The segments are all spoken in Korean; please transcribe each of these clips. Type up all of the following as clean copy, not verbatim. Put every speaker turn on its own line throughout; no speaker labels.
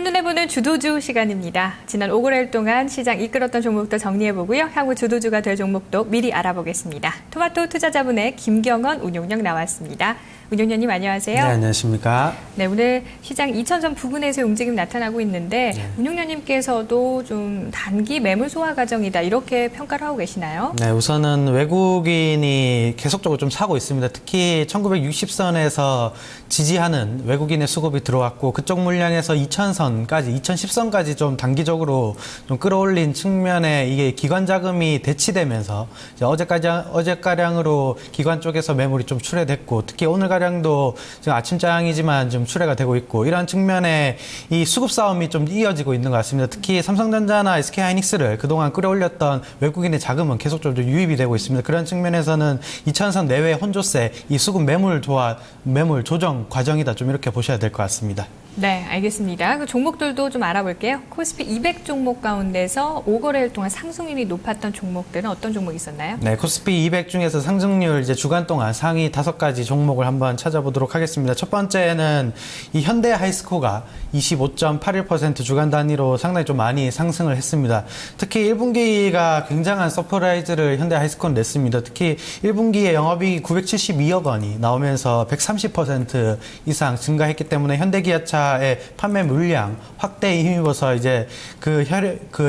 한눈에 보는 주도주 시간입니다. 지난 5개월 동안 시장 이끌었던 종목도 정리해보고요. 향후 주도주가 될 종목도 미리 알아보겠습니다. 토마토 투자자분의 김경원 운용령 나왔습니다. 운용령님 안녕하세요.
네, 안녕하십니까.
네, 오늘 시장 2,000선 부근에서 움직임 나타나고 있는데
네.
운용령님께서도 좀 단기 매물 소화 과정이다 이렇게 평가를 하고 계시나요?
네, 우선은 외국인이 계속적으로 좀 사고 있습니다. 특히 1960선에서 지지하는 외국인의 수급이 들어왔고 그쪽 물량에서 2000선까지, 2010선까지 좀 단기적으로 좀 끌어올린 측면에 이게 기관 자금이 대치되면서 이제 어제가량으로 기관 쪽에서 매물이 좀 출회됐고 특히 오늘가량도 지금 아침장이지만 좀 출회가 되고 있고 이러한 측면에 이 수급 싸움이 좀 이어지고 있는 것 같습니다. 특히 삼성전자나 SK하이닉스를 그동안 끌어올렸던 외국인의 자금은 계속적으로 유입이 되고 있습니다. 그런 측면에서는 2000선 내외 혼조세, 이 수급 매물 조정 과정이다. 좀 이렇게 보셔야 될 것 같습니다.
네, 알겠습니다. 그 종목들도 좀 알아볼게요. 코스피 200 종목 가운데서 5거래일 동안 상승률이 높았던 종목들은 어떤 종목이 있었나요?
네, 코스피 200 중에서 상승률 이제 주간 동안 상위 5가지 종목을 한번 찾아보도록 하겠습니다. 첫 번째는 이 현대하이스코가 25.81% 주간 단위로 상당히 좀 많이 상승을 했습니다. 특히 1분기가 굉장한 서프라이즈를 현대하이스코는 냈습니다. 특히 1분기에 영업이익이 972억 원이 나오면서 130% 이상 증가했기 때문에 현대기아차의 판매 물량 확대에 힘입어서 이제 그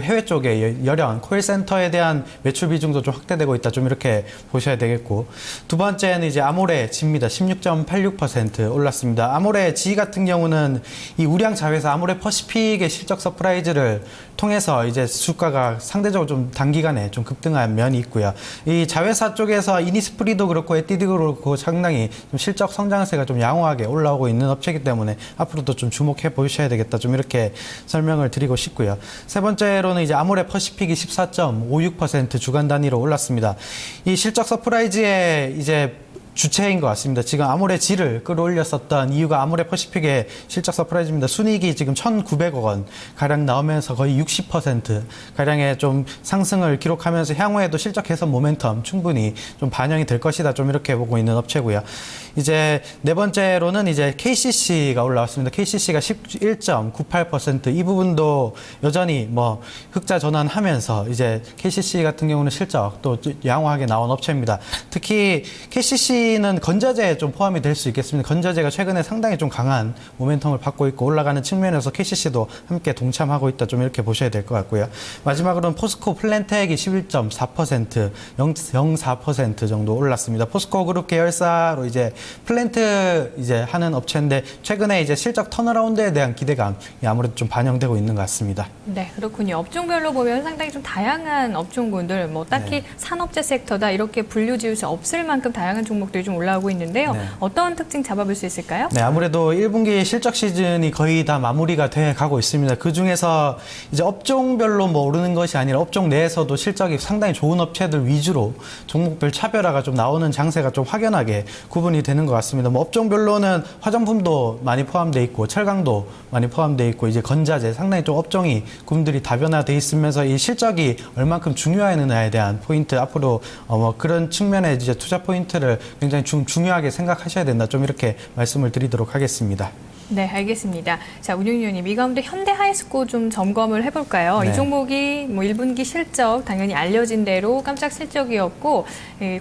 해외 쪽에 열연 콜센터에 대한 매출 비중도 좀 확대되고 있다. 좀 이렇게 보셔야 되겠고 두 번째는 이제 아모레지입니다. 16.86% 올랐습니다. 아모레지 같은 경우는 이 우량 자회사 아모레퍼시픽의 실적 서프라이즈를 통해서 이제 주가가 상대적으로 좀 단기간에 좀 급등한 면이 있고요. 이 자회사 쪽에서 이니스프리도 그렇고 에뛰드도 그렇고 상당히 좀 실적 성장세가 좀 양호하게 올라오고 있는 업체이기 때문에 앞으로도 좀 주목해 보셔야 되겠다. 좀 이렇게 설명을 드리고 싶고요. 세 번째로는 이제 아모레퍼시픽이 14.56% 주간 단위로 올랐습니다. 이 실적 서프라이즈에 이제 주체인 것 같습니다. 지금 아모레지를 끌어올렸었던 이유가 아모레퍼시픽의 실적 서프라이즈입니다. 순이익이 지금 1,900억 원 가량 나오면서 거의 60% 가량의 좀 상승을 기록하면서 향후에도 실적 개선 모멘텀 충분히 좀 반영이 될 것이다. 좀 이렇게 보고 있는 업체고요. 이제 네 번째로는 이제 KCC가 올라왔습니다. KCC가 11.98% 이 부분도 여전히 뭐 흑자 전환하면서 이제 KCC 같은 경우는 실적 또 양호하게 나온 업체입니다. 특히 KCC는 건자재에 좀 포함이 될 수 있겠습니다. 건자재가 최근에 상당히 좀 강한 모멘텀을 받고 있고 올라가는 측면에서 KCC도 함께 동참하고 있다. 좀 이렇게 보셔야 될 것 같고요. 마지막으로는 포스코 플랜텍이 11.4%, 0.04% 정도 올랐습니다. 포스코 그룹 계열사로 이제 플랜트 이제 하는 업체인데 최근에 이제 실적 턴어라운드에 대한 기대감이 아무래도 좀 반영되고 있는 것 같습니다.
네, 그렇군요. 업종별로 보면 상당히 좀 다양한 업종군들, 뭐 딱히
네.
산업재 섹터다 이렇게 분류 지을 수 없을 만큼 다양한 종목들이 좀 올라오고 있는데요.
네.
어떤 특징 잡아볼 수 있을까요?
네, 아무래도 1분기 실적 시즌이 거의 다 마무리가 돼 가고 있습니다. 그 중에서 이제 업종별로 뭐 오르는 것이 아니라 업종 내에서도 실적이 상당히 좋은 업체들 위주로 종목별 차별화가 좀 나오는 장세가 좀 확연하게 구분이 되는 것 같습니다. 뭐 업종별로는 화장품도 많이 포함되어 있고 철강도 많이 포함되어 있고 이제 건자재 상당히 좀 업종이 구분들이 다변화되어 있으면서 이 실적이 얼만큼 중요하느냐에 대한 포인트 앞으로 뭐 그런 측면에 이제 투자 포인트를 굉장히 중요하게 생각하셔야 된다. 좀 이렇게 말씀을 드리도록 하겠습니다.
네, 알겠습니다. 자, 운용위원님, 이 가운데 현대하이스코 좀 점검을 해볼까요?
네.
이 종목이 뭐 1분기 실적 당연히 알려진 대로 깜짝 실적이었고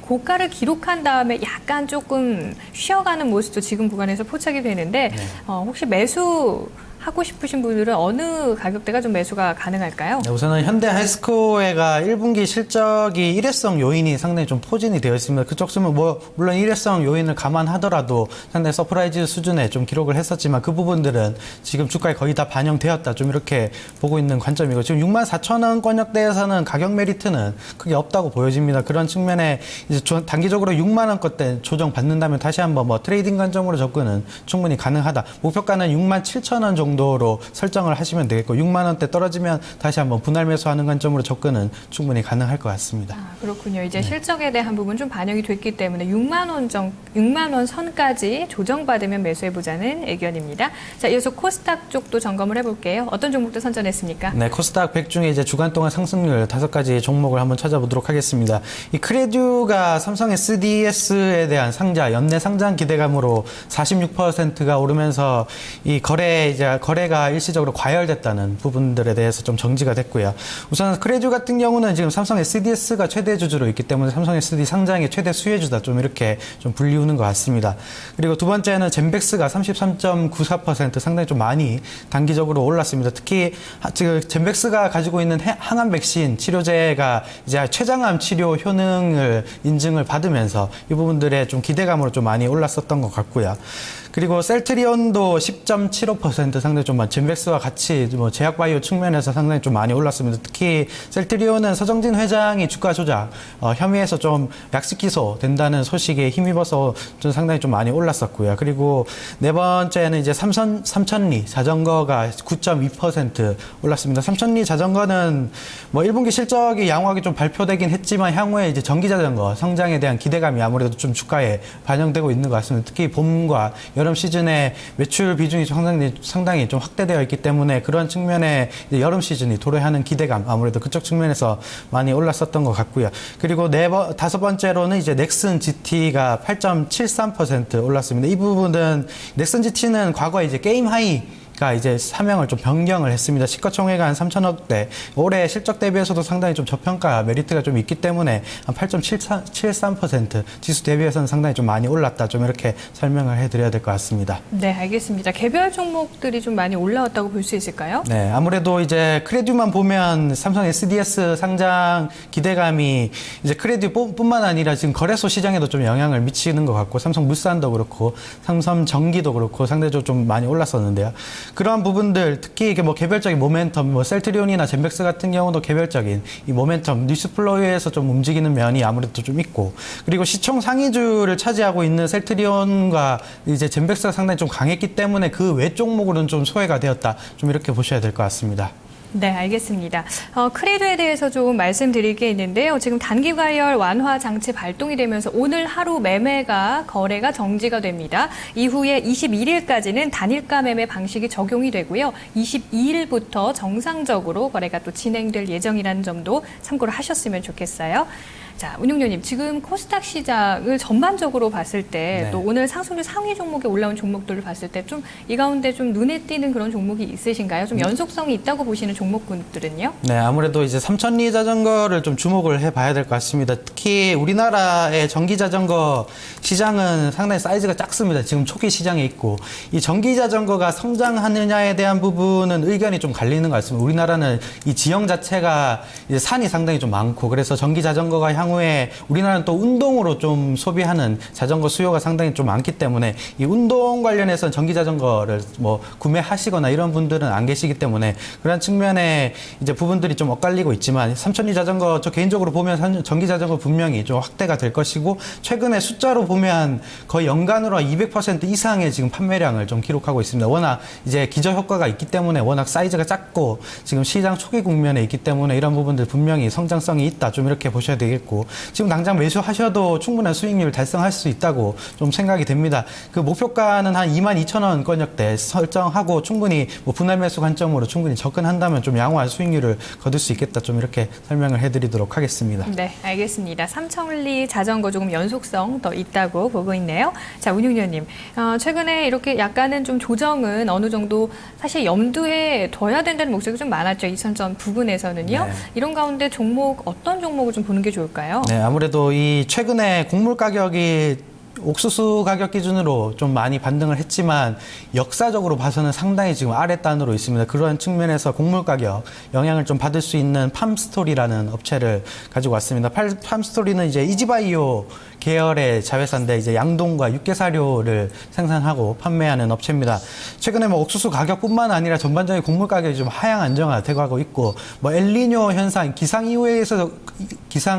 고가를 기록한 다음에 약간 조금 쉬어가는 모습도 지금 구간에서 포착이 되는데
네.
혹시 매수 하고 싶으신 분들은 어느 가격대가 좀 매수가 가능할까요?
네, 우선은 현대하이스코가 1분기 실적이 일회성 요인이 상당히 좀 포진이 되어 있습니다. 그쪽 쓰면 뭐 물론 일회성 요인을 감안하더라도 상당히 서프라이즈 수준의 좀 기록을 했었지만 그 부분들은 지금 주가에 거의 다 반영되었다. 좀 이렇게 보고 있는 관점이고 지금 64,000원 권역대에서는 가격 메리트는 크게 없다고 보여집니다. 그런 측면에 이제 단기적으로 6만 원대대 조정 받는다면 다시 한번 뭐 트레이딩 관점으로 접근은 충분히 가능하다. 목표가는 67,000원 정도로 설정을 하시면 되겠고 6만 원대 떨어지면 다시 한번 분할 매수하는 관점으로 접근은 충분히 가능할 것 같습니다.
아, 그렇군요. 이제 실적에 대한 부분 좀 반영이 됐기 때문에 6만 원 선까지 조정받으면 매수해보자는 의견입니다. 자, 이어서 코스닥 쪽도 점검을 해볼게요. 어떤 종목들 선전했습니까?
네, 코스닥 100 중에 이제 주간 동안 상승률 5가지 종목을 한번 찾아보도록 하겠습니다. 이 크레듀가 삼성 SDS에 대한 상장, 연내 상장 기대감으로 46%가 오르면서 이 거래 이제 거래가 일시적으로 과열됐다는 부분들에 대해서 좀 정지가 됐고요. 우선 크레듀 같은 경우는 지금 삼성 SDS가 최대 주주로 있기 때문에 삼성 SD 상장의 최대 수혜주다 좀 이렇게 좀 불리우는 것 같습니다. 그리고 두 번째는 젠백스가 33.94% 상당히 좀 많이 단기적으로 올랐습니다. 특히 지금 젠백스가 가지고 있는 항암 백신 치료제가 이제 췌장암 치료 효능을 인증을 받으면서 이 부분들에 좀 기대감으로 좀 많이 올랐었던 것 같고요. 그리고 셀트리온도 10.75% 상당히 좀 젠백스와 같이 뭐 제약바이오 측면에서 상당히 좀 많이 올랐습니다. 특히 셀트리온은 서정진 회장이 주가 조작 혐의에서 좀 약식 기소된다는 소식에 힘입어서 좀 상당히 좀 많이 올랐었고요. 그리고 네 번째는 이제 삼천리 자전거가 9.2% 올랐습니다. 삼천리 자전거는 뭐 1분기 실적이 양호하게 좀 발표되긴 했지만 향후에 이제 전기 자전거 성장에 대한 기대감이 아무래도 좀 주가에 반영되고 있는 것 같습니다. 특히 봄과 여름 시즌에 매출 비중이 상당히 좀 확대되어 있기 때문에 그런 측면에 이제 여름 시즌이 도래하는 기대감 아무래도 그쪽 측면에서 많이 올랐었던 것 같고요. 그리고 다섯 번째로는 이제 넥슨 GT가 8.73% 올랐습니다. 이 부분은 넥슨 GT는 과거에 이제 게임 하이 가 이제 사명을 좀 변경을 했습니다. 시가총액 한 3천억대. 올해 실적 대비해서도 상당히 좀 저평가 메리트가 좀 있기 때문에 한 8.73% 지수 대비해서는 상당히 좀 많이 올랐다. 좀 이렇게 설명을 해드려야 될 것 같습니다.
네, 알겠습니다. 개별 종목들이 좀 많이 올라왔다고 볼 수 있을까요?
네, 아무래도 이제 크레듀만 보면 삼성 SDS 상장 기대감이 이제 크레듀뿐만 아니라 지금 거래소 시장에도 좀 영향을 미치는 것 같고 삼성 물산도 그렇고 삼성 전기도 그렇고 상대적으로 좀 많이 올랐었는데요. 그러한 부분들 특히 이게 뭐 개별적인 모멘텀, 뭐 셀트리온이나 젠백스 같은 경우도 개별적인 이 모멘텀 뉴스플로우에서 좀 움직이는 면이 아무래도 좀 있고 그리고 시총 상위주를 차지하고 있는 셀트리온과 이제 젠백스가 상당히 좀 강했기 때문에 그 외 종목으로는 좀 소외가 되었다. 좀 이렇게 보셔야 될 것 같습니다.
네, 알겠습니다. 크레듀에 대해서 좀 말씀드릴 게 있는데요. 지금 단기 과열 완화 장치 발동이 되면서 오늘 하루 거래가 정지가 됩니다. 이후에 21일까지는 단일가 매매 방식이 적용이 되고요. 22일부터 정상적으로 거래가 또 진행될 예정이라는 점도 참고를 하셨으면 좋겠어요. 자, 운용료님, 지금 코스닥 시장을 전반적으로 봤을 때 또 오늘 상승률 상위 종목에 올라온 종목들을 봤을 때 좀 이 가운데 좀 눈에 띄는 그런 종목이 있으신가요? 좀 연속성이 있다고 보시는 종목군들은요?
네, 아무래도 이제 삼천리 자전거를 좀 주목을 해봐야 될 것 같습니다. 특히 우리나라의 전기 자전거 시장은 상당히 사이즈가 작습니다. 지금 초기 시장에 있고 이 전기 자전거가 성장하느냐에 대한 부분은 의견이 좀 갈리는 것 같습니다. 우리나라는 이 지형 자체가 이제 산이 상당히 좀 많고 그래서 전기 자전거가 향후에 우리나라는 또 운동으로 좀 소비하는 자전거 수요가 상당히 좀 많기 때문에 이 운동 관련해서는 전기 자전거를 뭐 구매하시거나 이런 분들은 안 계시기 때문에 그런 측면에 이제 부분들이 좀 엇갈리고 있지만 삼천리 자전거 저 개인적으로 보면 전기 자전거 분명히 좀 확대가 될 것이고 최근에 숫자로 보면 거의 연간으로 200% 이상의 지금 판매량을 좀 기록하고 있습니다. 워낙 이제 기저 효과가 있기 때문에 워낙 사이즈가 작고 지금 시장 초기 국면에 있기 때문에 이런 부분들 분명히 성장성이 있다. 좀 이렇게 보셔야 되겠고 지금 당장 매수하셔도 충분한 수익률 달성할 수 있다고 좀 생각이 됩니다. 그 목표가는 한 22,000원 권역대 설정하고 충분히 뭐 분할 매수 관점으로 충분히 접근한다면 좀 양호한 수익률을 거둘 수 있겠다. 좀 이렇게 설명을 해드리도록 하겠습니다.
네, 알겠습니다. 삼천리 자전거 조금 연속성 더 있다고 보고 있네요. 자, 운용위원님, 최근에 이렇게 약간은 좀 조정은 어느 정도 사실 염두에 둬야 된다는 목소리가 좀 많았죠. 2000점 부근에서는요.
네.
이런 가운데 어떤 종목을 좀 보는 게 좋을까요?
네, 아무래도 이 최근에 곡물 가격이 옥수수 가격 기준으로 좀 많이 반등을 했지만 역사적으로 봐서는 상당히 지금 아랫단으로 있습니다. 그런 측면에서 곡물 가격 영향을 좀 받을 수 있는 팜스토리라는 업체를 가지고 왔습니다. 팜스토리는 이제 이지바이오 계열의 자회사인데 이제 양동과 육개사료를 생산하고 판매하는 업체입니다. 최근에 뭐 옥수수 가격뿐만 아니라 전반적인 곡물 가격이 좀 하향 안정화되고 하고 있고 뭐 엘니뇨 현상, 기상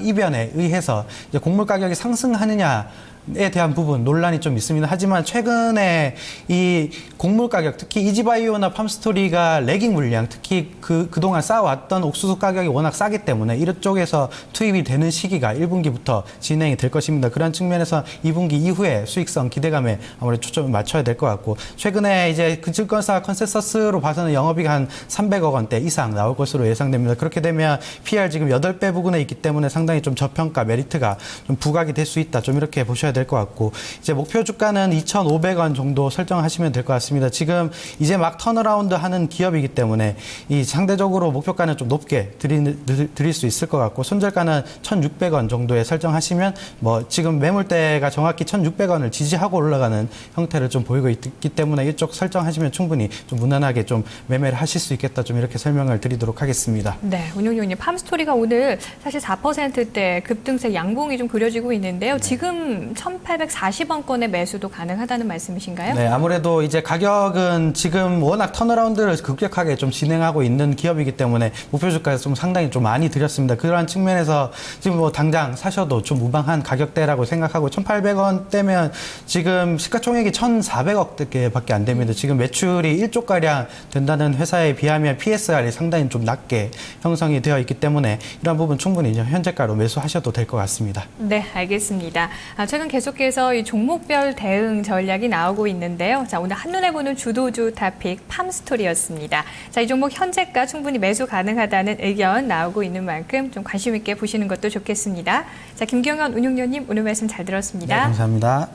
이변에 의해서 이제 곡물 가격이 상승하느냐 에 대한 부분 논란이 좀 있습니다. 하지만 최근에 이 곡물 가격, 특히 이지바이오나 팜스토리가 레깅 물량, 특히 그동안 쌓아왔던 옥수수 가격이 워낙 싸기 때문에 이쪽에서 투입이 되는 시기가 1분기부터 진행이 될 것입니다. 그런 측면에서 2분기 이후에 수익성 기대감에 아무래도 초점을 맞춰야 될 것 같고 최근에 이제 그 증권사 컨센서스로 봐서는 영업이익 한 300억 원대 이상 나올 것으로 예상됩니다. 그렇게 되면 PR 지금 8배 부근에 있기 때문에 상당히 좀 저평가 메리트가 좀 부각이 될 수 있다. 좀 이렇게 보셔야 될 것 같고 이제 목표 주가는 2,500원 정도 설정하시면 될 것 같습니다. 지금 이제 막 턴어라운드 하는 기업이기 때문에 이 상대적으로 목표가는 좀 높게 드릴 수 있을 것 같고 손절가는 1,600원 정도에 설정하시면 뭐 지금 매물대가 정확히 1,600원을 지지하고 올라가는 형태를 좀 보이고 있기 때문에 이쪽 설정하시면 충분히 좀 무난하게 좀 매매를 하실 수 있겠다 좀 이렇게 설명을 드리도록 하겠습니다.
네, 운용위원님 팜스토리가 오늘 사실 4%대 급등세 양봉이 좀 그려지고 있는데요. 지금 1,840원권의 매수도 가능하다는 말씀이신가요?
네, 아무래도 이제 가격은 지금 워낙 턴어라운드를 급격하게 좀 진행하고 있는 기업이기 때문에 목표 주가에서 좀 상당히 좀 많이 드렸습니다. 그러한 측면에서 지금 뭐 당장 사셔도 좀 무방한 가격대라고 생각하고 1,800원대면 지금 시가총액이 1,400억대밖에 안 됩니다. 지금 매출이 1조가량 된다는 회사에 비하면 PSR이 상당히 좀 낮게 형성이 되어 있기 때문에 이런 부분 충분히 이제 현재가로 매수하셔도 될 것 같습니다.
네, 알겠습니다. 최근 계속해서 이 종목별 대응 전략이 나오고 있는데요. 자, 오늘 한눈에 보는 주도주 타픽 팜스토리였습니다. 자, 이 종목 현재가 충분히 매수 가능하다는 의견 나오고 있는 만큼 좀 관심 있게 보시는 것도 좋겠습니다. 자, 김경현 운용위원님 오늘 말씀 잘 들었습니다.
네, 감사합니다.